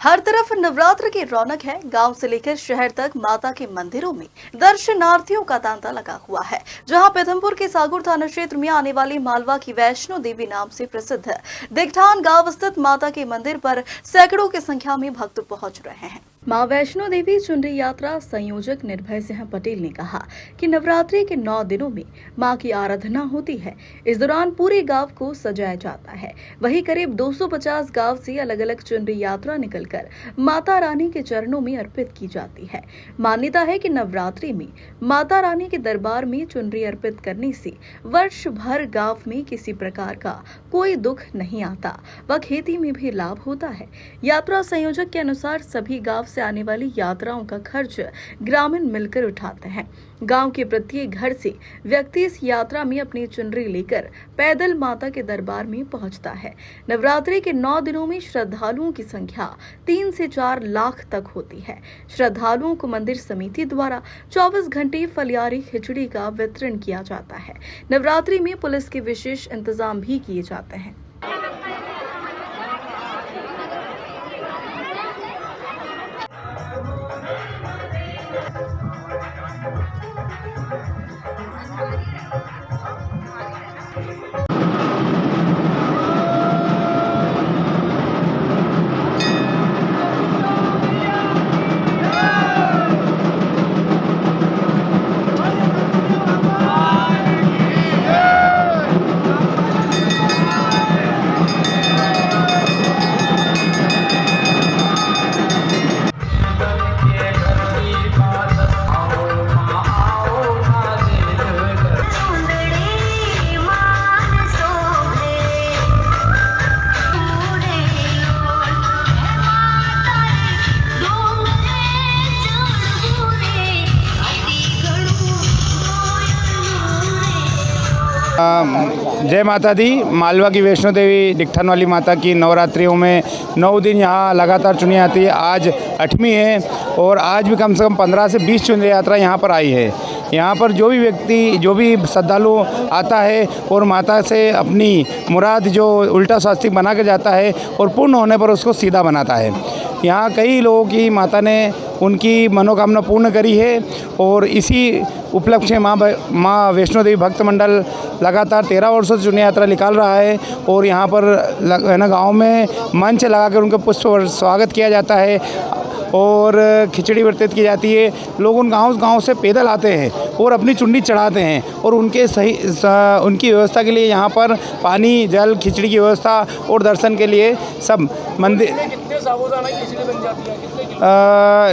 हर तरफ नवरात्र की रौनक है। गांव से लेकर शहर तक माता के मंदिरों में दर्शनार्थियों का तांता लगा हुआ है। जहां पीथमपुर के सागुर थाना क्षेत्र में आने वाली मालवा की वैष्णो देवी नाम से प्रसिद्ध दिगठान गांव स्थित माता के मंदिर पर सैकड़ों की संख्या में भक्त पहुंच रहे हैं। मां वैष्णो देवी चुनरी यात्रा संयोजक निर्भय सिंह पटेल ने कहा कि नवरात्रि के 9 दिनों में मां की आराधना होती है। इस दौरान पूरे गांव को सजाया जाता है। वहीं करीब 250 गांव से अलग अलग चुनरी यात्रा निकलकर माता रानी के चरणों में अर्पित की जाती है। मान्यता है कि नवरात्रि में माता रानी के दरबार में चुनरी अर्पित करने से वर्ष भर गांव में किसी प्रकार का कोई दुख नहीं आता व खेती में भी लाभ होता है। यात्रा संयोजक के अनुसार सभी गांव से आने वाली यात्राओं का खर्च ग्रामीण मिलकर उठाते हैं। गांव के प्रत्येक घर से व्यक्ति इस यात्रा में अपनी चुनरी लेकर पैदल माता के दरबार में पहुंचता है। नवरात्रि के 9 दिनों में श्रद्धालुओं की संख्या 3 से 4 लाख तक होती है। श्रद्धालुओं को मंदिर समिति द्वारा 24 घंटे फलियारी खिचड़ी का वितरण किया जाता है। नवरात्रि में पुलिस के विशेष इंतजाम भी किए जाते हैं। जय माता दी। मालवा की वैष्णो देवी दिगठान वाली माता की नवरात्रियों में 9 दिन यहाँ लगातार चुनी आती है। आज 8वीं है और आज भी कम से कम 15 से 20 चुनी यात्रा यहाँ पर आई है। यहाँ पर जो भी व्यक्ति, जो भी श्रद्धालु आता है और माता से अपनी मुराद जो उल्टा स्वास्तिक बना के जाता है और पूर्ण होने पर उसको सीधा बनाता है। यहाँ कई लोगों की माता ने उनकी मनोकामना पूर्ण करी है और इसी उपलक्ष्य में माँ वैष्णो देवी भक्त मंडल लगातार 13 वर्षों से चुनी यात्रा निकाल रहा है और यहाँ पर है ना गाँव में मंच लगाकर उनका पुष्प स्वागत किया जाता है और खिचड़ी वितरित की जाती है। लोग उन गांव से पैदल आते हैं और अपनी चुन्नी चढ़ाते हैं और उनके उनकी व्यवस्था के लिए यहाँ पर पानी, जल, खिचड़ी की व्यवस्था और दर्शन के लिए सब मंदिर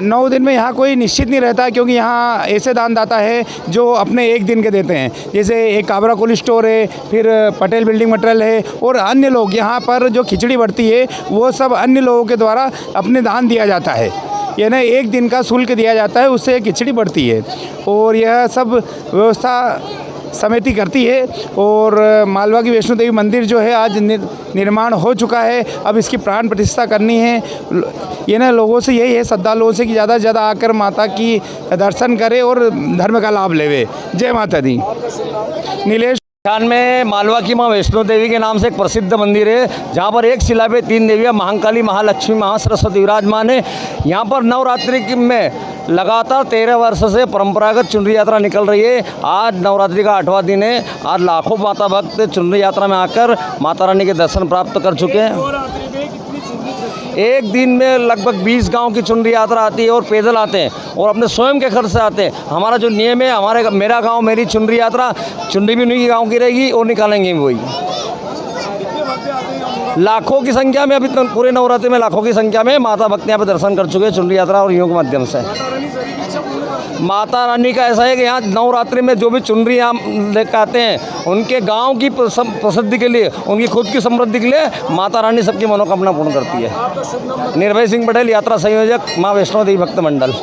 9 दिन में यहाँ कोई निश्चित नहीं रहता, क्योंकि यहाँ ऐसे दानदाता है जो अपने 1 दिन के देते हैं। जैसे एक काबरा कोल्ड स्टोर है, फिर पटेल बिल्डिंग मटेरियल है और अन्य लोग यहाँ पर जो खिचड़ी बढ़ती है वो सब अन्य लोगों के द्वारा अपने दान दिया जाता है। यानी 1 दिन का शुल्क दिया जाता है, उससे खिचड़ी बढ़ती है और यह सब व्यवस्था समिति करती है। और मालवा की वैष्णो देवी मंदिर जो है आज निर्माण हो चुका है। अब इसकी प्राण प्रतिष्ठा करनी है। ये ना लोगों से यही है, श्रद्धालुओं से कि ज़्यादा से ज़्यादा आकर माता की दर्शन करे और धर्म का लाभ लेवे। जय माता दी। नीलेश में मालवा की माँ वैष्णो देवी के नाम से एक प्रसिद्ध मंदिर है, जहाँ पर एक शिला पे 3 देवियाँ महाकाली, महालक्ष्मी, महासरस्वती विराजमान है। यहाँ पर नवरात्रि में लगातार 13 वर्ष से परंपरागत चुनरी यात्रा निकल रही है। आज नवरात्रि का 8वां दिन है। आज लाखों माता भक्त चुनरी यात्रा में आकर माता रानी के दर्शन प्राप्त कर चुके हैं। एक दिन में लगभग 20 गांव की चुनरी यात्रा आती है और पैदल आते हैं और अपने स्वयं के खर्च से आते हैं। हमारा जो नियम है, मेरा गांव मेरी चुनरी यात्रा, चुनरी भी उन्हीं के गाँव की रहेगी और निकालेंगे भी वही। लाखों की संख्या में, अभी पूरे नवरात्रि में लाखों की संख्या में माता भक्त यहाँ पर दर्शन कर चुके हैं चुनरी यात्रा और योग के माध्यम से। माता रानी का ऐसा है कि यहाँ नवरात्रि में जो भी चुनरी यहाँ लेकर आते हैं, उनके गांव की प्रसिद्धि के लिए, उनकी खुद की समृद्धि के लिए माता रानी सबकी मनोकामना पूर्ण करती है। निर्भय सिंह पटेल, यात्रा संयोजक, माँ वैष्णो देवी भक्त मंडल।